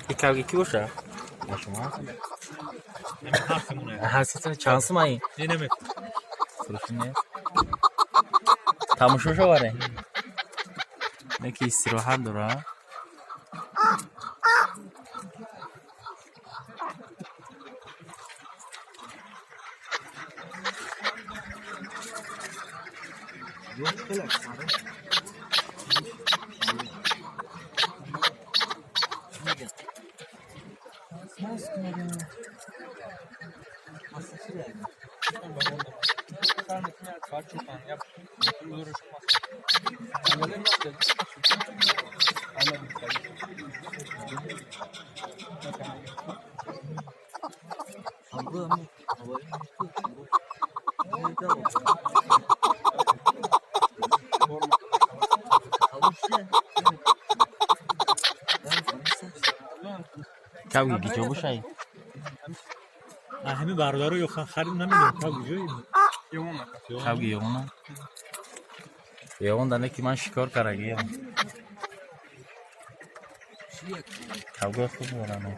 İkavga iki boşa. Başıma. Hakkımına. Hasretine şansım ayı. Ne demek? Kuruşun ne? Tamışoşa var ya. Ne ki istirahat dura. Kavga gidiyor boşa ayı. Ahimi barları yok. Harim ne biliyorum. Tabii yok. Kavga yok ona. Yoğun da ne kiman şikor karagı. Kavga yok mu var ama?